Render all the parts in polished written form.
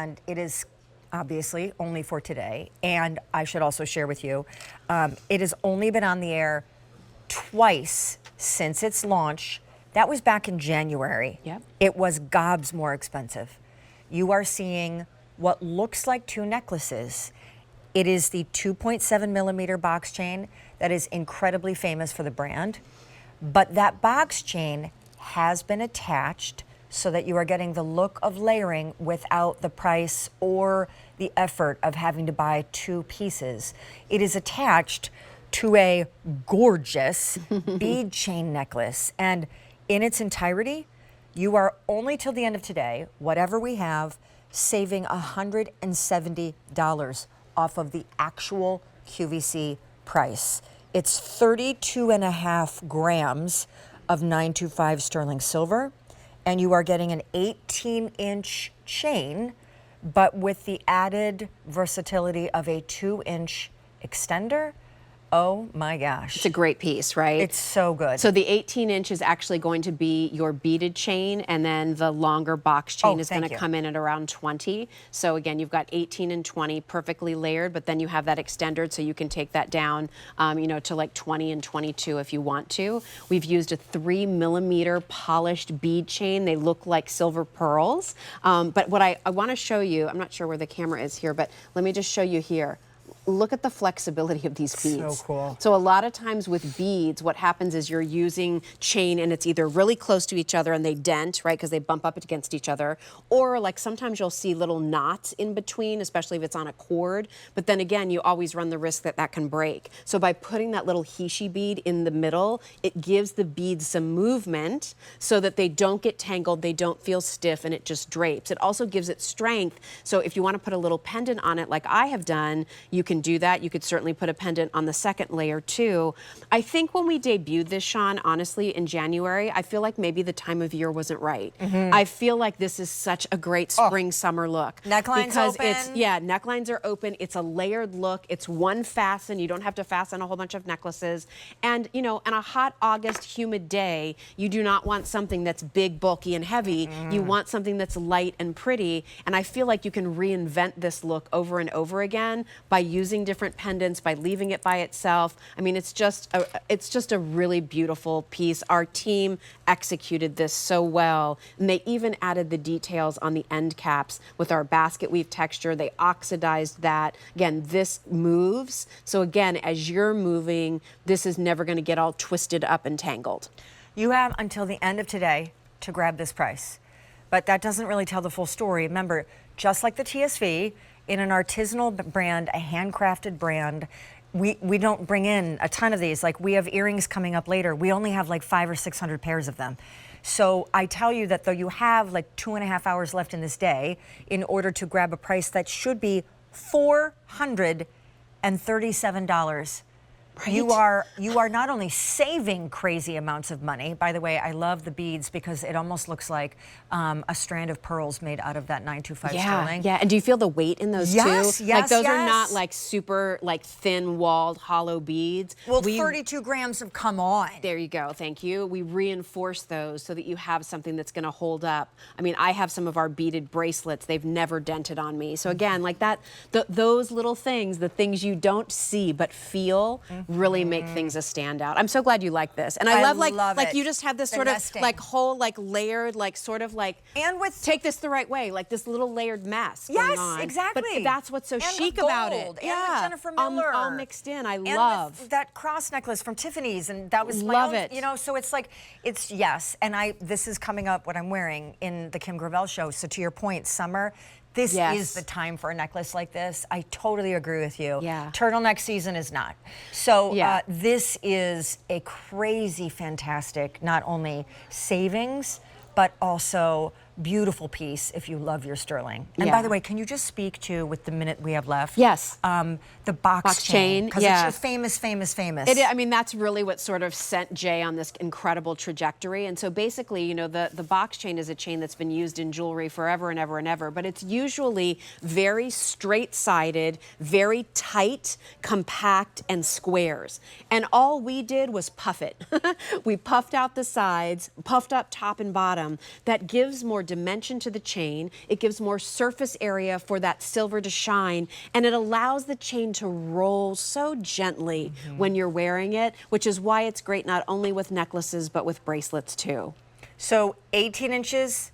and it is obviously only for today. And I should also share with you, it has only been on the air twice since its launch. That was back in January. Yep. It was gobs more expensive. You are seeing what looks like two necklaces. It is the 2.7 millimeter box chain that is incredibly famous for the brand. But that box chain has been attached so that you are getting the look of layering without the price or the effort of having to buy two pieces. It is attached to a gorgeous bead chain necklace. And in its entirety, you are only till the end of today, whatever we have, saving $170 off of the actual QVC price. It's 32.5 grams of 925 sterling silver, and you are getting an 18-inch chain, but with the added versatility of a 2-inch extender. Oh my gosh. It's a great piece, right? It's so good. So the 18-inch is actually going to be your beaded chain, and then the longer box chain is going to come in at around 20. So again, you've got 18 and 20 perfectly layered, but then you have that extender so you can take that down, you know, to like 20 and 22 if you want to. We've used a 3 millimeter polished bead chain. They look like silver pearls. But what I want to show you, I'm not sure where the camera is here, but let me just show you here. Look at the flexibility of these beads. So cool. So a lot of times with beads, what happens is you're using chain and it's either really close to each other and they dent, right, because they bump up against each other, or like sometimes you'll see little knots in between, especially if it's on a cord. But then again, you always run the risk that that can break. So by putting that little hishi bead in the middle, it gives the beads some movement so that they don't get tangled, they don't feel stiff, and it just drapes. It also gives it strength. So if you want to put a little pendant on it like I have done, you can do that. You could certainly put a pendant on the second layer too. I think when we debuted this, Sean, honestly, in January, I feel like maybe the time of year wasn't right. I feel like this is such a great spring summer look. Necklines because open. It's, yeah, necklines are open. It's a layered look. It's one fasten. You don't have to fasten a whole bunch of necklaces. And, you know, on a hot August humid day, you do not want something that's big, bulky, and heavy. You want something that's light and pretty. And I feel like you can reinvent this look over and over again by using different pendants, by leaving it by itself. I mean, it's just a really beautiful piece. Our team executed this so well, and they even added the details on the end caps with our basket weave texture. They oxidized that. Again, this moves. So again, as you're moving, this is never going to get all twisted up and tangled. You have until the end of today to grab this price, but that doesn't really tell the full story. Remember, just like the TSV, in an artisanal brand, a handcrafted brand, we don't bring in a ton of these. Like, we have earrings coming up later. We only have like 500 or 600 pairs of them. So I tell you that though you have like 2.5 hours left in this day, in order to grab a price that should be $437. Right. You are not only saving crazy amounts of money. By the way, I love the beads because it almost looks like a strand of pearls made out of that 925 sterling. Yeah, and do you feel the weight in those too? Yes, like those are not like super like thin walled hollow beads. Well, 32 grams have come on. There you go, thank you. We reinforce those so that you have something that's gonna hold up. I mean, I have some of our beaded bracelets. They've never dented on me. So again, like that, those little things, the things you don't see but feel, really make things a standout. I'm so glad you like this. And I love like you just have this sort of like whole like layered, like sort of like, and with take this the right way, like this little layered mask going on. Yes, exactly. But that's what's so chic about it. And with Jennifer Miller. All mixed in. I and love with that cross necklace from Tiffany's, and that was love my own, it. you know, so it's like, it's yes. And this is coming up what I'm wearing in the Kim Gravel show. So to your point, summer, this is the time for a necklace like this. I totally agree with you. Yeah. Turtleneck season is not. So this is a crazy, fantastic, not only savings, but also beautiful piece if you love your sterling. And by the way, can you just speak to, with the minute we have left? Yes. The box chain. Because it's just famous. I mean, that's really what sort of sent Jay on this incredible trajectory. And so basically, you know, the box chain is a chain that's been used in jewelry forever and ever and ever, but it's usually very straight-sided, very tight, compact, and squares. And all we did was puff it. We puffed out the sides, puffed up top and bottom. That gives more more dimension to the chain. It gives more surface area for that silver to shine, and it allows the chain to roll so gently when you're wearing it, which is why it's great not only with necklaces, but with bracelets too. So 18 inches,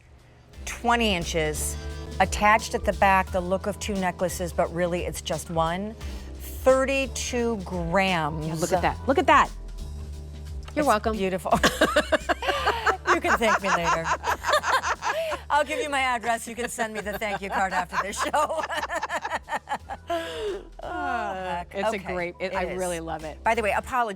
20 inches, attached at the back, the look of two necklaces, but really it's just one. 32 grams. Yeah, look at that. Look at that. You're welcome. Beautiful. You can thank me later. I'll give you my address. You can send me the thank you card after this show. It's a great, I really love it. By the way, apologies.